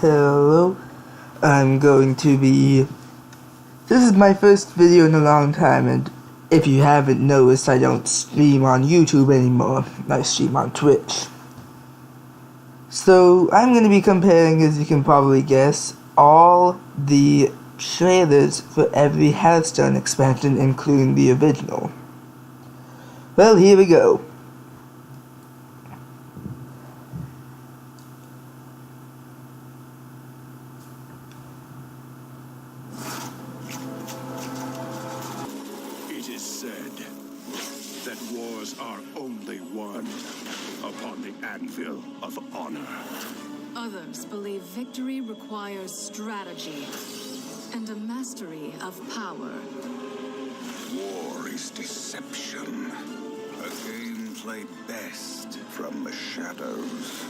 Hello. This is my first video in a long time, and if you haven't noticed, I don't stream on YouTube anymore. I stream on Twitch. So, I'm going to be comparing, as you can probably guess, all the trailers for every Hearthstone expansion, including the original. Well, here we go. It is said that wars are only won upon the anvil of honor. Others believe victory requires strategy and a mastery of power. War is deception. A game played best from the shadows.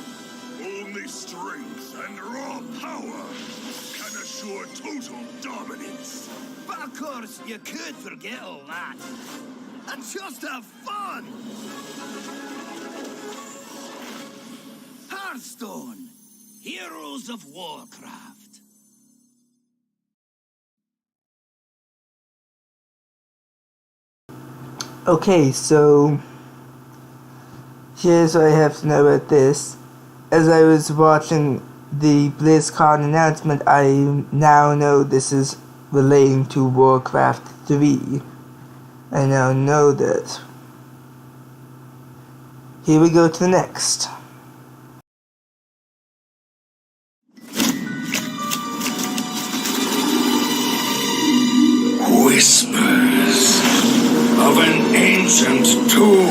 Only strength and raw power can assure total dominance. But of course, you could forget all that and just have fun! Hearthstone, Heroes of Warcraft. Okay, so here's what I have to know about this. As I was watching the BlizzCon announcement, I now know this is relating to Warcraft 3. I now know that. Here we go to the next. Whispers of an ancient tomb,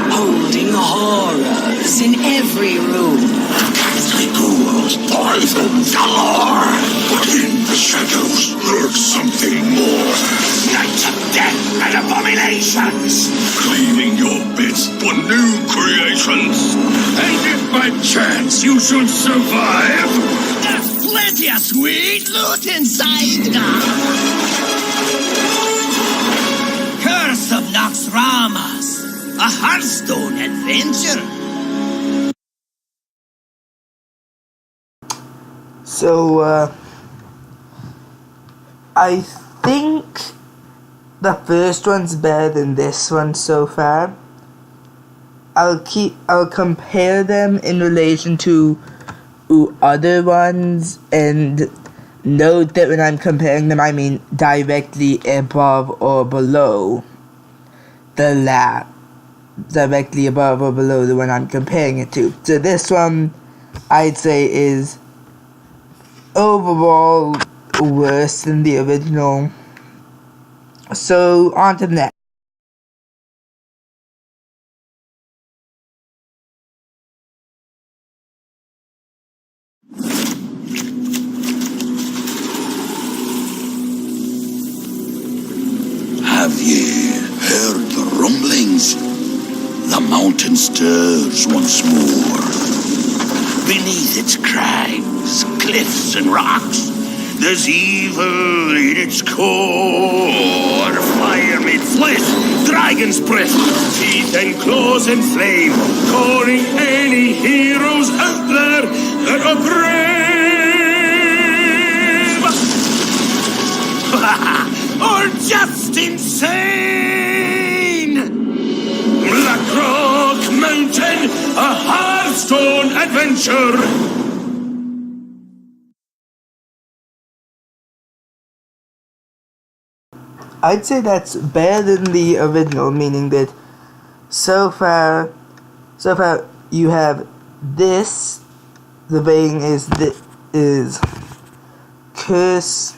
holding horrors in every room. The ghouls die from valor, but in the shadows lurks something more. Nights of death and abominations, cleaning your bits for new creations. And if by chance you should survive, There's plenty of sweet loot inside now. Curse of Naxxramas, a Hearthstone adventure. So, I think the first one's better than this one so far. I'll compare them in relation to other ones, and note that when I'm comparing them, I mean directly above or below directly above or below the one I'm comparing it to. So this one, I'd say, is overall worse than the original. So, on to the next. have ye heard the rumblings? The mountain stirs once more. Beneath its crags, cliffs, and rocks, there's evil in its core. Fire made flesh, dragon's breath, teeth and claws and flame, calling any heroes out there that are brave. Or just insane. Black Rock Mountain, a Hearthstone adventure. I'd say that's better than the original, meaning that so far you have this. The rating is Curse,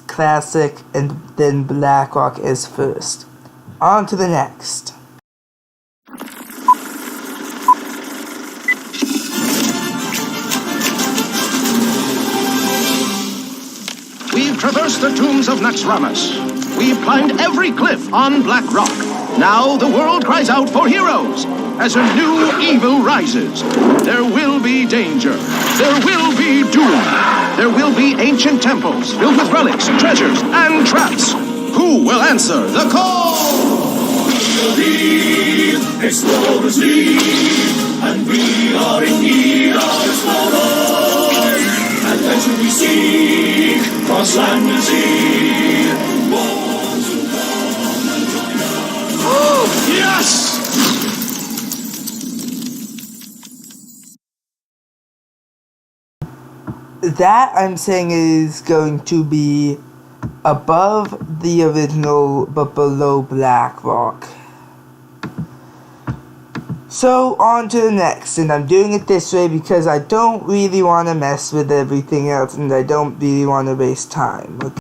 Classic, and then Blackrock is first. On to the next. We've traversed the tombs of Naxxramas. We've climbed every cliff on Black Rock. Now the world cries out for heroes. As a new evil rises, there will be danger. There will be doom. There will be ancient temples filled with relics, treasures, and traps. Who will answer the call? Lead, explorers lead, and we are in need of explorers. that I'm saying is going to be above the original but below Blackrock. So on to the next, and I'm doing it this way because I don't really want to mess with everything else and I don't really want to waste time. Okay?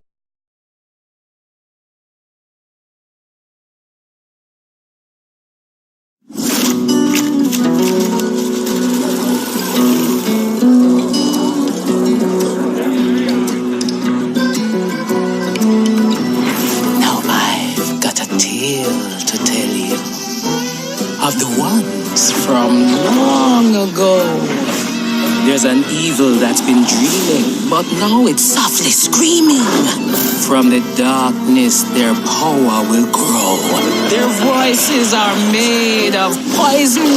Now I've got a tale to tell you of the ones from long ago. There's an evil that's been dreaming, but now it's softly screaming. From the darkness, their power will grow. Their voices are made of poison.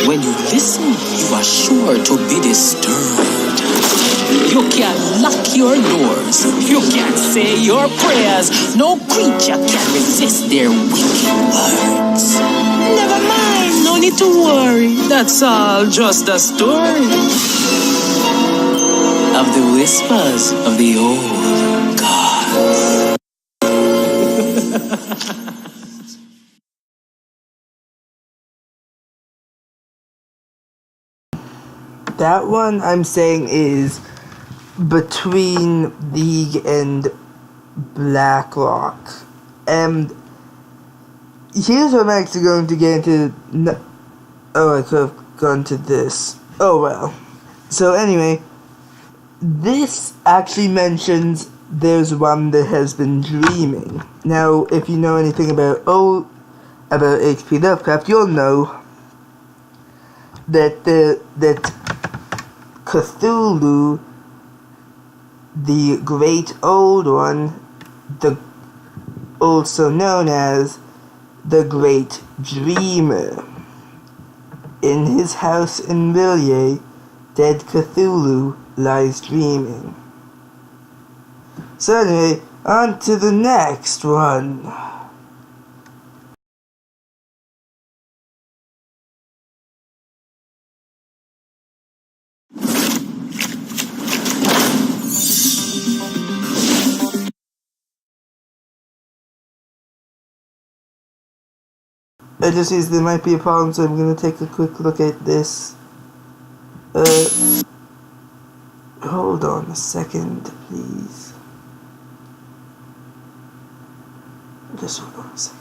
When you listen, you are sure to be disturbed. You can't lock your doors. You can't say your prayers. No creature can resist their wicked words. Never mind, no need to worry. That's all just a story of the whispers of the old gods. That one I'm saying is between League and Blackrock. And here's what I'm actually going to get into. Oh, I could have gone to this. Oh well. So anyway, this actually mentions there's one that has been dreaming. Now, if you know anything about H.P. Lovecraft, you'll know that Cthulhu, the Great Old One, also known as the Great Dreamer, in his house in Villiers, dead Cthulhu lies dreaming. So anyway, on to the next one. I just see there might be a problem, so I'm gonna take a quick look at this. Hold on a second, please. Just hold on a second.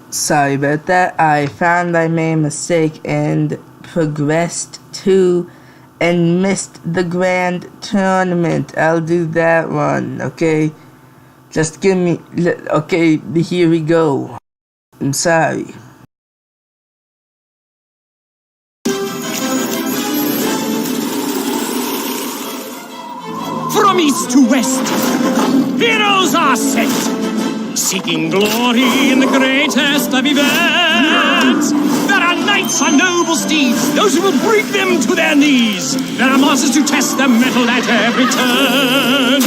Sorry about that. I found I made a mistake and progressed to and missed the grand tournament. I'll do that one, okay? Just give me... Okay, here we go. I'm sorry. From east to west, heroes are sent, seeking glory in the greatest of events. There are knights on noble steeds, those who will bring them to their knees. There are monsters to test their mettle at every turn.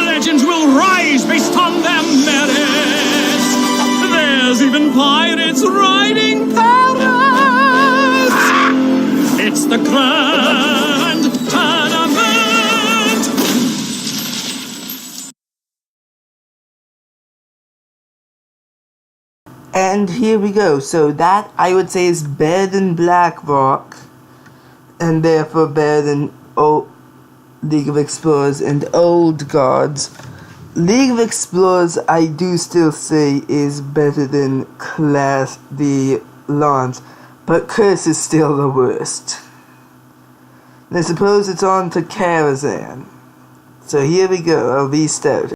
Legends will rise based on their merits. There's even pirates riding parrots. It's the grand tournament. And here we go. So that, I would say, is better than BlackRock, and therefore better than League of Explorers and Old Gods. League of Explorers, I do still say, is better than Class the Launch, but Curse is still the worst. And I suppose it's on to Karazhan. So here we go. I'll restart.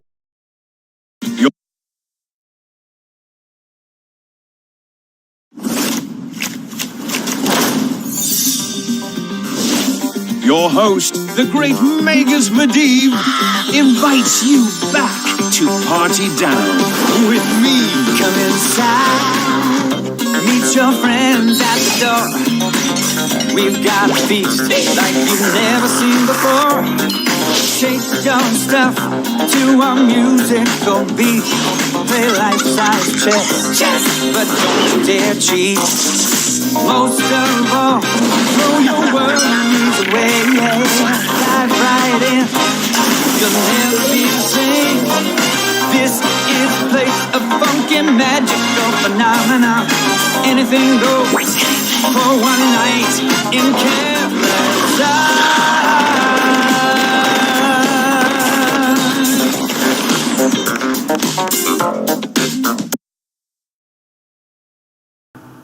Your host, the great Magus Medivh, invites you back to party down with me. Come inside, meet your friends at the door. We've got a feast like you've never seen before. Shake your stuff to our musical beat. Play life-size chess, but don't dare cheat. Most of all, throw your worries away. Dive right in, you'll never be the same. This is a place of funky magical phenomena. Anything goes for one night in Karazhan.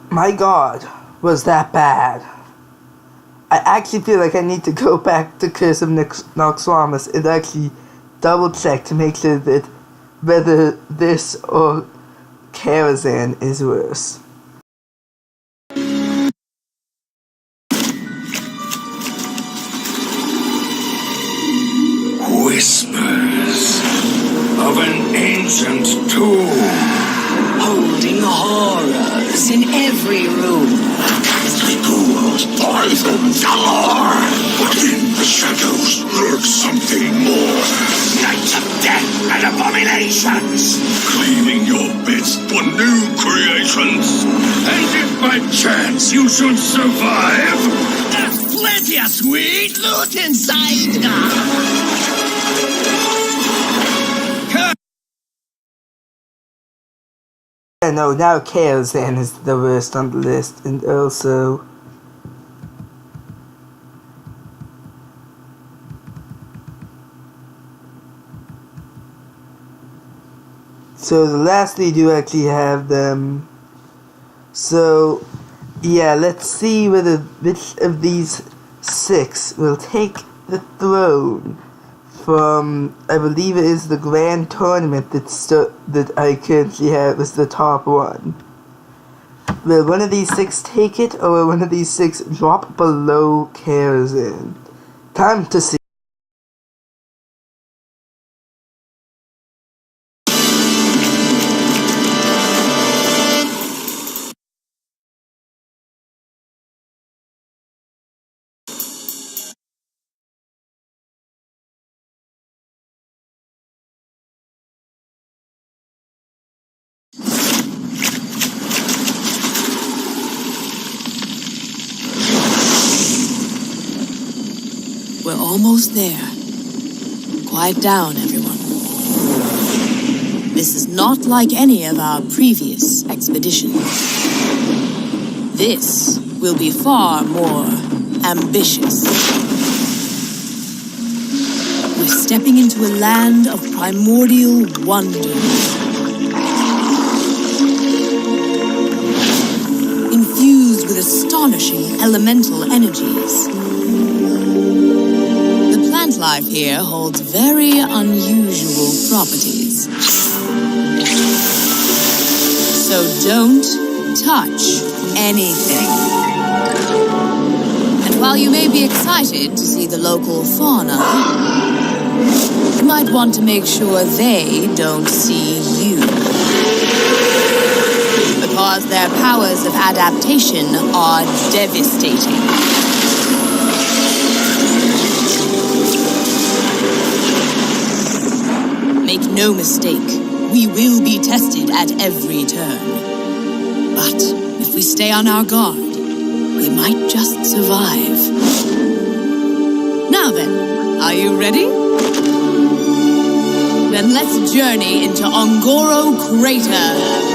My God, was that bad? I actually feel like I need to go back to Curse of Noxramas and actually double check to make sure that whether this or Karazhan is worse. Whispers of an ancient tomb. Holding horrors in every room. Ghastly ghouls fly from Galar. But in the shadows lurks something more. Nights of death and abominations. Cleaning your bits for new creations. And if by chance you should survive, There's plenty of sweet loot inside. Yeah, no, now Karazhan is the worst on the list, and also... So the lastly do actually have them. So yeah, let's see which of these 6 will take the throne from, I believe it is the grand tournament that I currently have as the top one. Will one of these 6 take it, or will one of these 6 drop below Karazhan? Time to see. We're almost there. Quiet down, everyone. This is not like any of our previous expeditions. This will be far more ambitious. We're stepping into a land of primordial wonder. astonishing elemental energies. The plant life here holds very unusual properties. So don't touch anything. And while you may be excited to see the local fauna, you might want to make sure they don't see you. Because their powers of adaptation are devastating. Make no mistake, we will be tested at every turn. But if we stay on our guard, we might just survive. Now then, are you ready? Then let's journey into Ongoro Crater.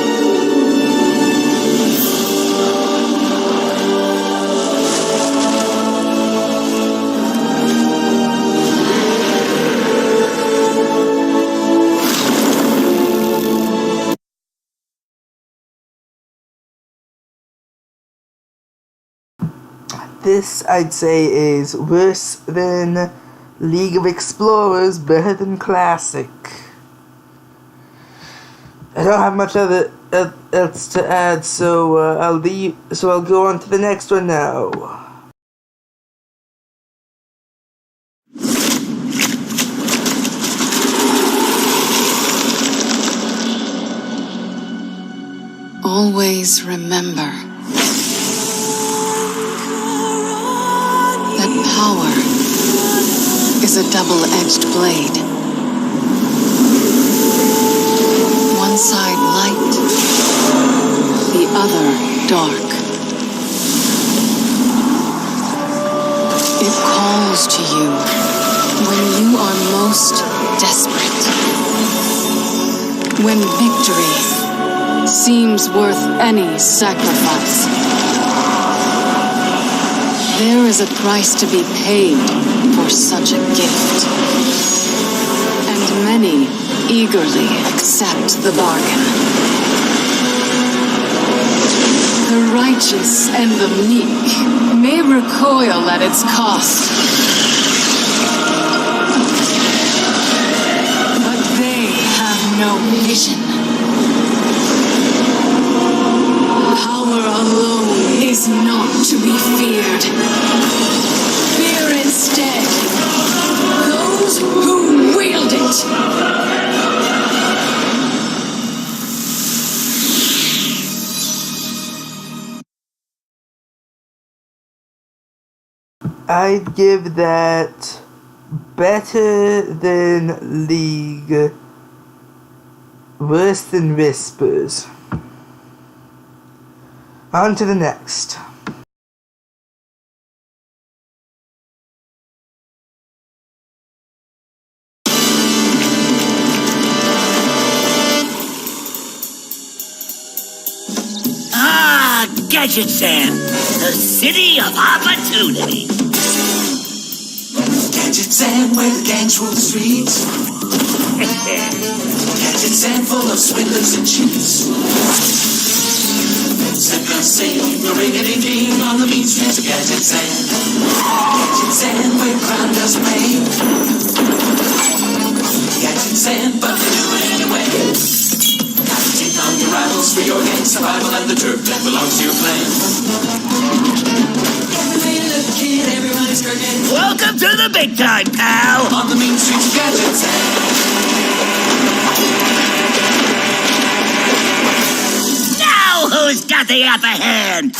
This, I'd say, is worse than League of Explorers, better than Classic. I don't have much else to add, so I'll go on to the next one now. Always remember that power is a double-edged blade. One side light, the other dark. It calls to you when you are most desperate. When victory seems worth any sacrifice. There is a price to be paid for such a gift. And many eagerly accept the bargain. The righteous and the meek may recoil at its cost. But they have no vision. Power alone is not to be feared. Fear instead those who wield it. I'd give that better than League, worse than Whispers. On to the next. Gadget Sand, the city of opportunity. Gadget Sand, where the gangs rule the streets. Gadget Sand, full of swindlers and cheats. Set the sail, the ring-a-ding-ding on the mean streets of Gadget Sand. Gadget Sand, where crime doesn't pay. Gadget Sand, but they do it anyway. Take on your rivals for your gang survival and the turf that belongs to your clan. Every little kid, everybody's kirking. Welcome to the big time, pal. On the mean streets of Gadget Sand. Now who's got the upper hand?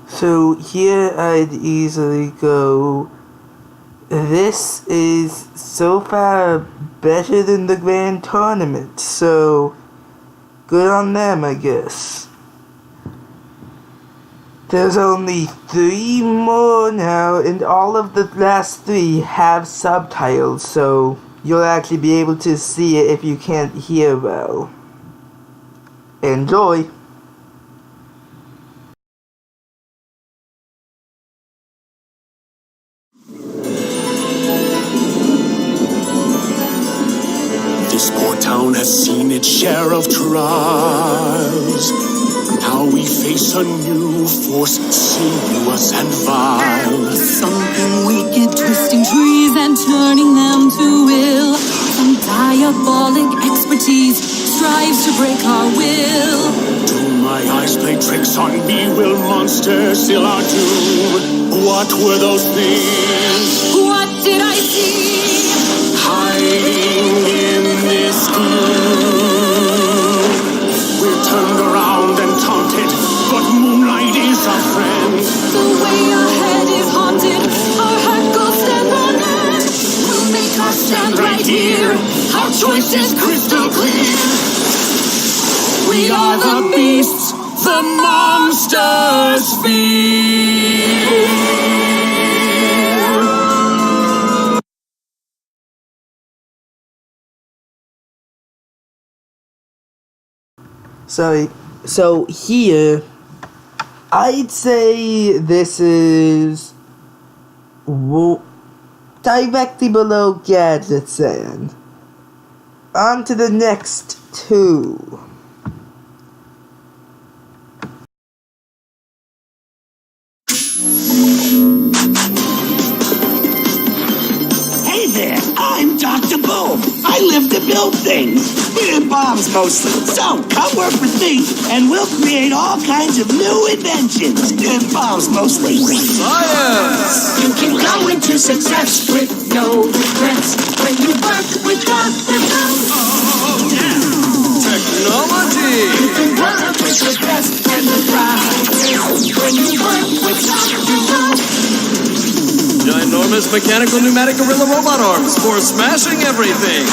So here I'd easily go. This is so far better than the Grand Tournament, so good on them, I guess. There's only 3 more now, and all of the last 3 have subtitles, so you'll actually be able to see it if you can't hear well. Enjoy! This poor town has seen its share of trials. Now we face a new force, sinuous and vile. Something wicked, twisting trees and turning them to will. Some diabolic expertise strives to break our will. Do my eyes play tricks on me? Will monsters seal our doom? What were those things? What did I see? Hiding in this gloom. We're turned around and taunted, but moonlight is our friend. The way ahead is haunted, our heart goes stand on end. We'll make our stand right here, our choice is crystal clear. We are the beasts, the monsters fear. So here, I'd say this is directly below Gadget's End. On to the next two. Hey there, I'm Dr. Boom. I live to build things. We're bombs mostly. So come work with me and we'll create all kinds of new inventions. Bombs mostly. Science! You can go into success with no regrets when you work with Dr. Boom. Oh, yeah. Technology! You can work with the best and the brightest when you work with Dr. Boom. Ginormous mechanical pneumatic gorilla robot arms for smashing everything.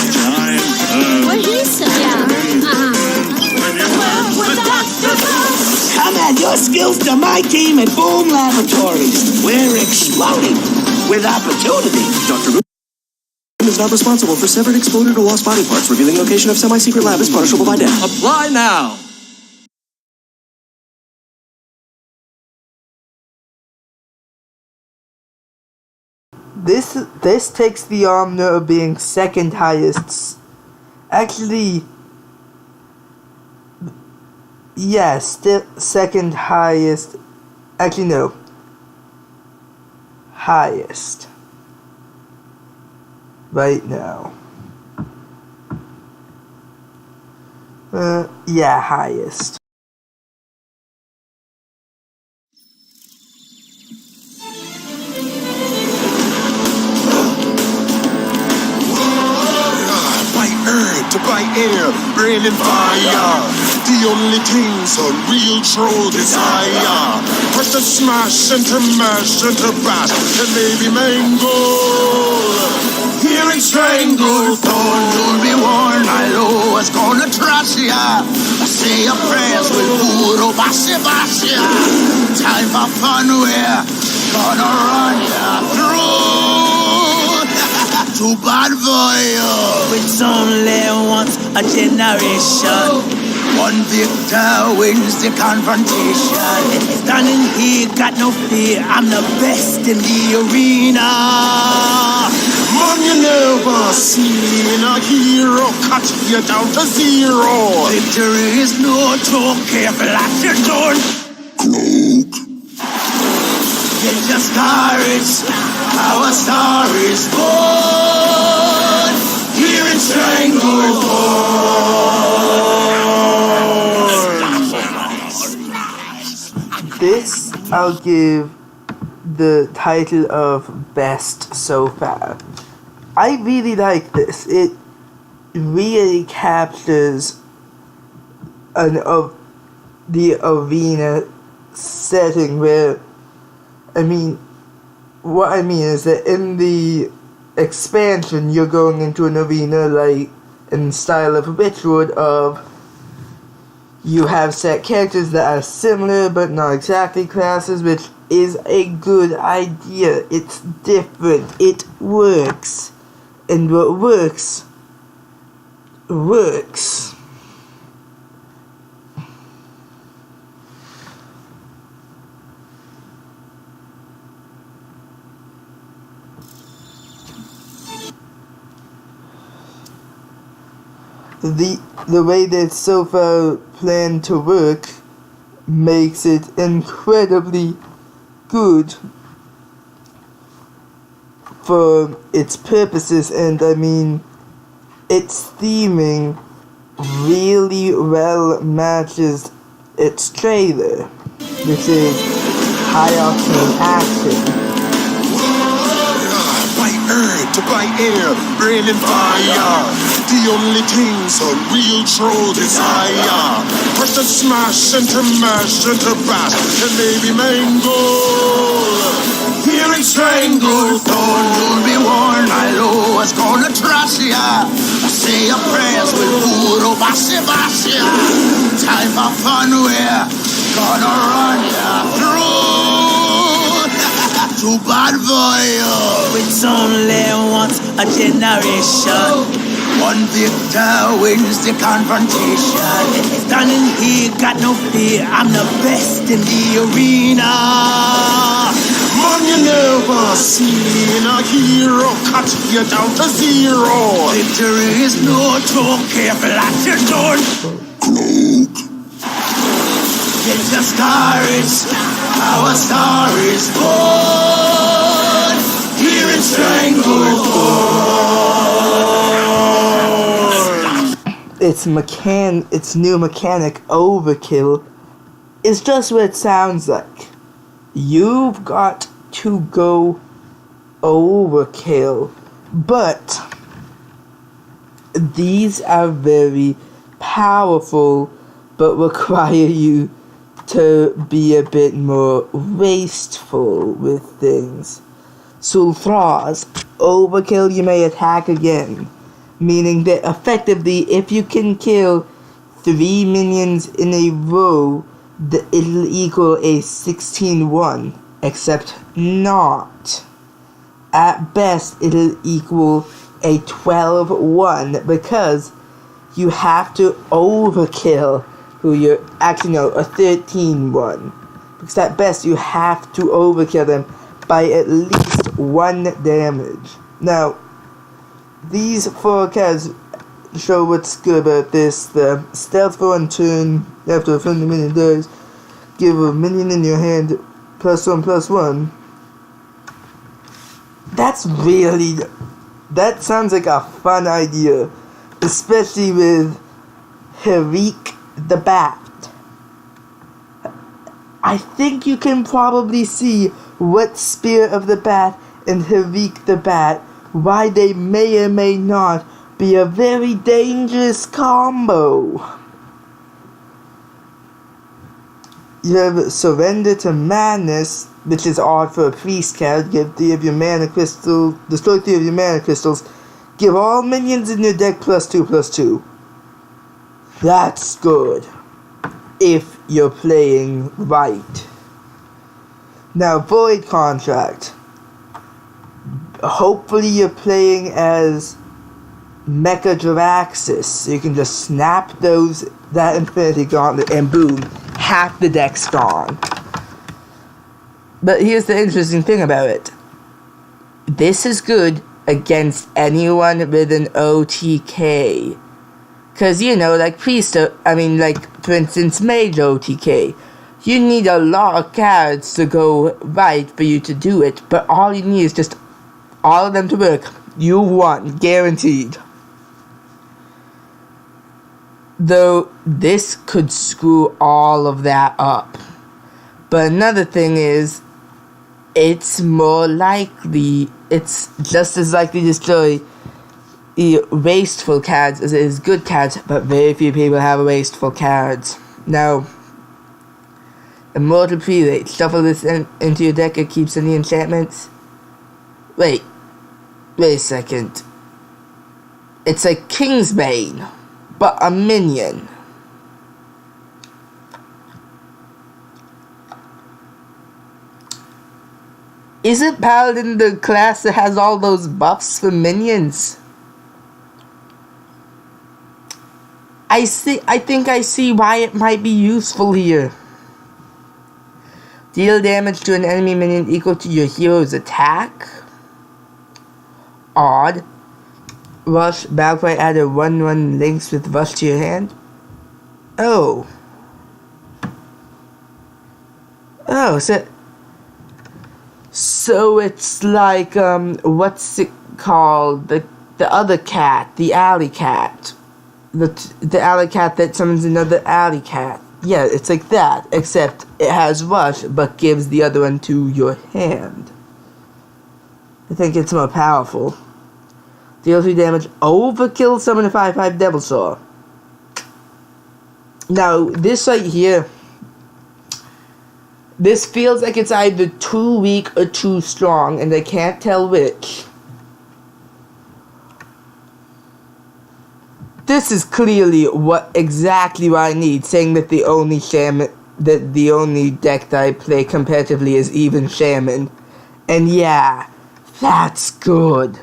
What he said. Yeah. Work with Dr. Boom. Come add your skills to my team at Boom Laboratories. We're exploding with opportunity. Dr. Boom is not responsible for severed, exploded, or lost body parts. Revealing location of semi-secret lab is punishable by death. Apply now. This takes the honor of being second highest. Actually, yes, still second highest. Actually, no. Highest. Right now. Yeah, highest. By air, brain and fire. The only things a real troll desire. Push to smash and to mash and to bash and maybe mangle. Here in Stranglethorn, you'll be warned, my low's gonna trash ya. Say your prayers with Voodoo Basibasya. Time for fun, we're gonna run ya through. Too bad for you. It's only once a generation. One victor wins the confrontation. Standing here, got no fear. I'm the best in the arena. Man, you never seen a hero cut you down to zero. Victory is no joke. Careful at your door. Cloak. Get your scars. Our star is born here in Stranglethorn. This I'll give the title of best so far. I really like this. It really captures the arena setting where, what I mean is that in the expansion, you're going into an arena like in style of Witchwood of you have set characters that are similar but not exactly classes, which is a good idea. It's different. It works. And what works. the way that so far planned to work makes it incredibly good for its purposes, and I mean, its theming really well matches its trailer, which is high octane action. By earth to by air, rain and fire. The only things a real troll desire. Push to smash and to mash and to bash and maybe mangle. Here in Stranglethorn, you'll be warned. My low's gonna trash ya. Say your prayers with food over Sebastian. Time for fun, we're gonna run ya through. Too bad for you. It's only once a generation. One victor wins the confrontation. Standing here, got no fear. I'm the best in the arena. Man, you never seen a hero cut you down to zero. Victory is no joke. Careful at your door. Cloak. Get your stories. Our star is born. Here in Stranglethorn. Its new mechanic, Overkill, is just what it sounds like. You've got to go overkill, but these are very powerful, but require you to be a bit more wasteful with things. Sulfraz, overkill, you may attack again, meaning that effectively, if you can kill 3 minions in a row, it'll equal a 16-1, except not. At best, it'll equal a 12-1, because you have to overkill who you're, actually no, a 13-1. Because at best, you have to overkill them by at least 1 damage. Now, these 4 cards show what's good about this. The stealth for 1 turn after a friendly minion dies. Give a minion in your hand +1/+1. That sounds like a fun idea. Especially with Herik the Bat. I think you can probably see what Spear of the Bat and Herik the Bat, why they may or may not be a very dangerous combo. You have Surrender to Madness, which is odd for a priest card. Give 3 of your mana crystals, destroy 3 of your mana crystals. Give all minions in your deck +2/+2. That's good, if you're playing right. Now, Void Contract. Hopefully you're playing as Mecha Jaraxxus, so you can just snap that Infinity Gauntlet and boom, half the deck's gone. But here's the interesting thing about it. This is good against anyone with an OTK. Cause like for instance Mage OTK. You need a lot of cards to go right for you to do it, but all you need is just all of them to work. You won, guaranteed. Though this could screw all of that up. But another thing is, it's just as likely to destroy wasteful cards as it is good cards, but very few people have wasteful cards. Now, Immortal Prelate, shuffle this into your deck, it keeps any enchantments. Wait a second. It's a Kingsbane, but a minion. Isn't Paladin the class that has all those buffs for minions? I think I see why it might be useful here. Deal damage to an enemy minion equal to your hero's attack. Odd. Rush, Battlecry added 1/1 links with Rush to your hand. Oh, so it's like what's it called? The other cat, the alley cat, the alley cat that summons another alley cat. Yeah, it's like that, except it has Rush, but gives the other one to your hand. I think it's more powerful. Deal 3 damage, overkill, summon a 5/5 Devil Saw. Now, this right here, this feels like it's either too weak or too strong, and I can't tell which. This is clearly exactly what I need, saying that the only deck that I play competitively is even Shaman. And yeah, that's good.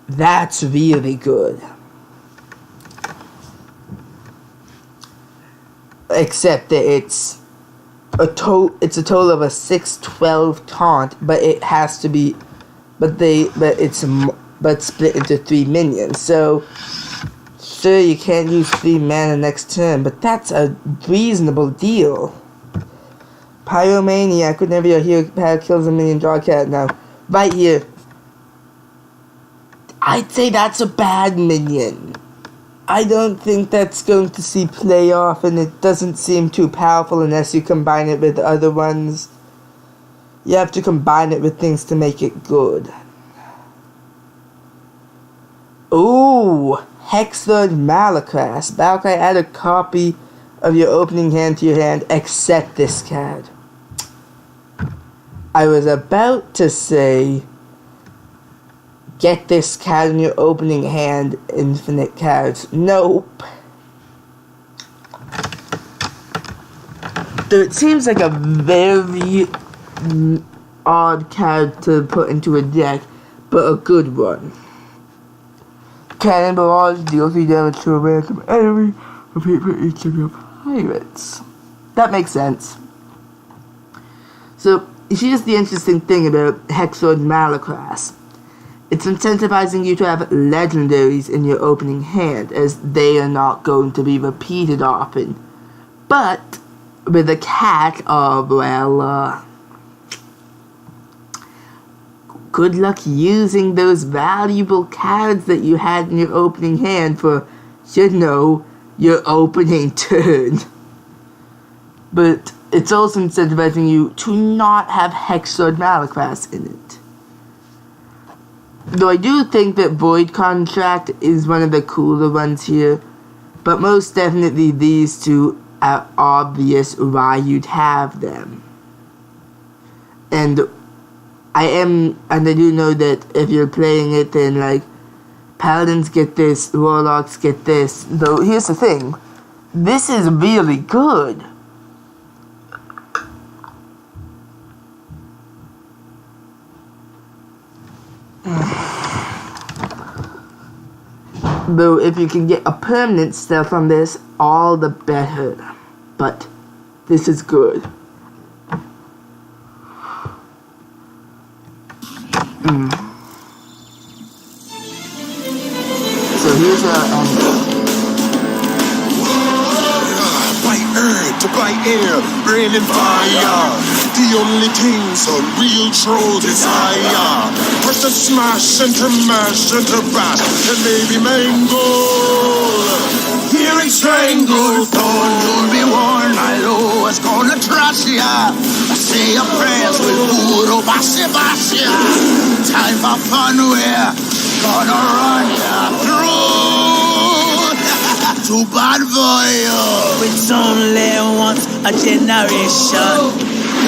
That's really good. Except that it's a total of a 6/12 taunt, but it has to be, but split into 3 minions. So sure, you can't use 3 mana next turn, but that's a reasonable deal. Pyromaniac, whenever your hero power kills a minion, draw a card. Now, right here, I'd say that's a bad minion. I don't think that's going to see play off, and it doesn't seem too powerful unless you combine it with other ones. You have to combine it with things to make it good. Ooh, Hexlord Malacras. Battlecry, add a copy of your opening hand to your hand, except this card. I was about to say, get this card in your opening hand, infinite cards. Nope. Though it seems like a very odd card to put into a deck, but a good one. Cannon Barrage, deal 3 damage to a random enemy. Repeat for each of your pirates. That makes sense. So, here's the interesting thing about Hexlord Malacras. It's incentivizing you to have legendaries in your opening hand, as they are not going to be repeated often. But, with a cat of, good luck using those valuable cards that you had in your opening hand for, your opening turn. But it's also incentivizing you to not have Hexlord Malacras in it. Though I do think that Void Contract is one of the cooler ones here, but most definitely these two are obvious why you'd have them. And I do know that if you're playing it, then Paladins get this, Warlocks get this. Though here's the thing, this is really good. Though if you can get a permanent spell from this, all the better. But this is good. So here's by earth, by air, rain and fire. The only things a real troll desire. Push to smash and to mash and to bash and maybe mangle. Hearing strangle, thorn, you'll be warned. My low's gonna trash ya. I say your prayers with voodoo, bashy. Time for fun, we're gonna run ya through. Too bad for you. It's only once a generation.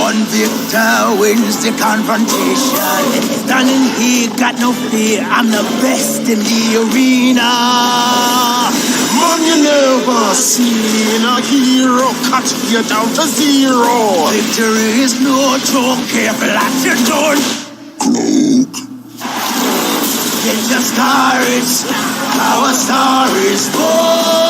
One victor wins the confrontation. Standing here, got no fear. I'm the best in the arena. Man, you never seen a hero cut you down to 0. Victory is no joke. Careful at your door. Cloak. Get your star, it's our star is born.